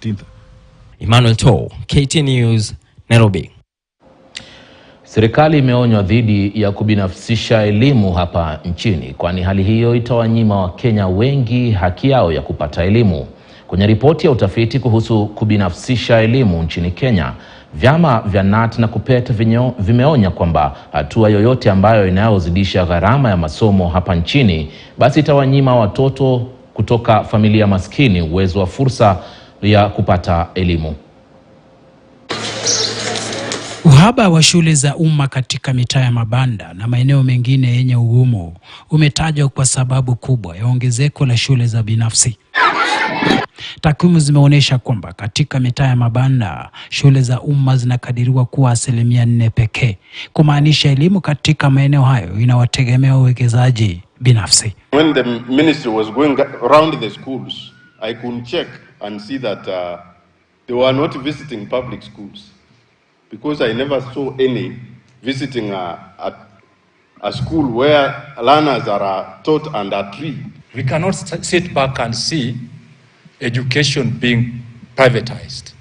14th. Emmanuel To, KTN News, Nairobi. Serikali imeonywa dhidi ya kubinafsisha elimu hapa nchini, kwani hali hiyo itawanyima Wakenya wengi haki yao ya kupata elimu. Kwenye ripoti ya utafiti kuhusu kubinafsisha elimu nchini Kenya, vyama vya KNUT na kupata vimeonya kwamba hatua yoyote ambayo inayozidisha gharama ya masomo hapa nchini basi itawanyima watoto kutoka familia maskini uwezo wa fursa ya kupata elimu. Uhaba wa shule za umma katika mitaa ya mabanda na maeneo mengine yenye ugumu umetajwa kwa sababu kubwa ya ongezeko la shule za binafsi. Takwimu zimeonyesha kwamba katika mitaa ya mabanda shule za umma zinakadiriwa kuwa 4% pekee, kumaanisha elimu katika maeneo hayo inawategemea uwekezaji binafsi. When the ministry was going around the schools, I could check and see that they were not visiting public schools, because I never saw any visiting a school where learners are taught and are trained. We cannot sit back and see education being privatized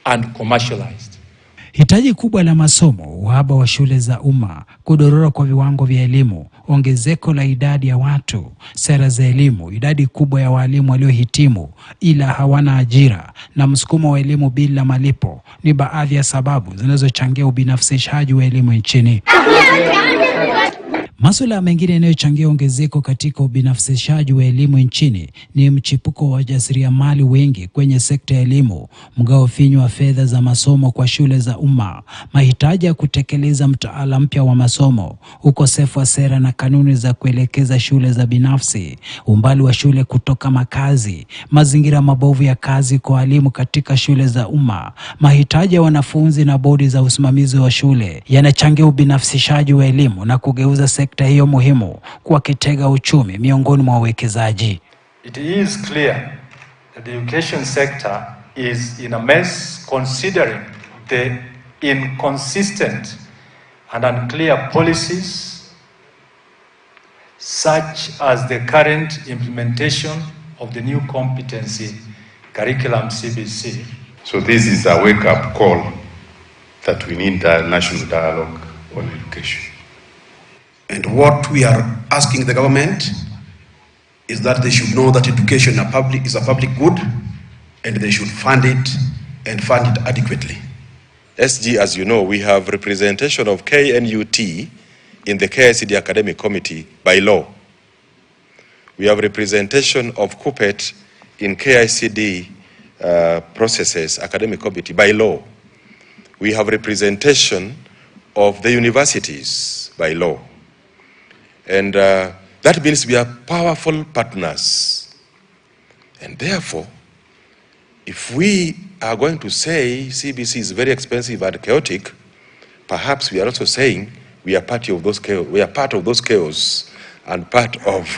and commercialized. Hitaji kubwa la masomo, uhaba wa shule za umma, kudorora kwa viwango vya elimu, ongezeko la idadi ya watu, sera za elimu, idadi kubwa ya walimu waliohitimu ila hawana ajira na msukumo wa elimu bila malipo ni baadhi ya sababu zinazochangia ubinafsishaji wa elimu nchini. Masuala mengine yanayochangia ongezeko katika ubinafsishaji wa elimu nchini ni mchipuko wa wajasiriamali wengi kwenye sekta ya elimu, mgao finyu wa fedha za masomo kwa shule za umma, mahitaji ya kutekeleza mtaala mpya wa masomo, ukosefu wa sera na kanuni za kuelekeza shule za binafsi, umbali wa shule kutoka makazi, mazingira mabovu ya kazi kwa walimu katika shule za umma, mahitaji ya wanafunzi na bodi za usimamizi wa shule yanachangia ubinafsishaji wa elimu na kugeuza sekta hiyo muhimu kuwa kitega uchumi miongoni mwa wawekezaji. It is clear that the education sector is in a mess considering the inconsistent and unclear policies such as the current implementation of the new competency curriculum CBC. So this is a wake-up call that we need a national dialogue on education. And what we are asking the government is that they should know that education is a public good, and they should fund it and fund it adequately. SG, as you know, we have representation of KNUT in the KICD Academic Committee by law. We have representation of KUPET in KICD processes academic committee by law. We have representation of the universities by law. And that means we are powerful partners. And therefore, if we are going to say CBC is very expensive and chaotic, perhaps we are also saying we are part of those chaos, and part of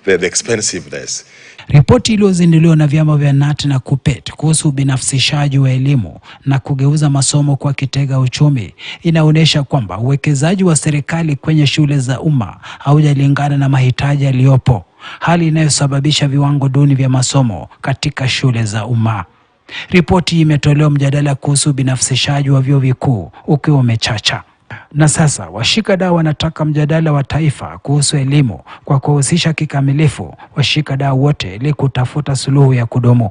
the expensiveness. Ripoti iliyozinduliwa na vyama vya KNUT na KUPET kuhusu ubinafsishaji wa elimu na kugeuza masomo kwa kitega uchumi inaonyesha kwamba uwekezaji wa serikali kwenye shule za umma haujalingana na mahitaji yaliyopo, hali inayosababisha viwango duni vya masomo katika shule za umma. Ripoti imetolewa mjadala kuhusu ubinafsishaji wa vyuo vikuu ukiwa umechacha. Na sasa washikadau wanataka mjadala wa taifa kuhusu elimu kwa kuhusisha kikamilifu washikadau wote ili kutafuta suluhu ya kudumu.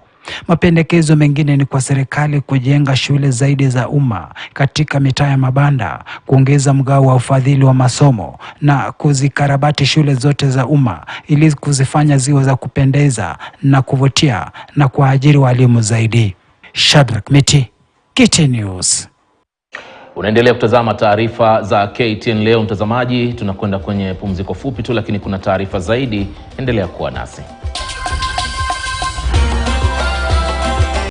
Mapendekezo mengine ni kwa serikali kujenga shule zaidi za umma katika mitaa ya mabanda, kuongeza mgao wa ufadhili wa masomo na kuzikarabati shule zote za umma ili kuzifanya ziwe za kupendeza na kuvutia na kuajiri walimu zaidi. Shadrack Miti, KTN News. Unaendelea kutazama taarifa za KTN leo mtazamaji, tunakwenda kwenye pumziko fupi tu, lakini kuna taarifa zaidi, endelea kuwa nasi.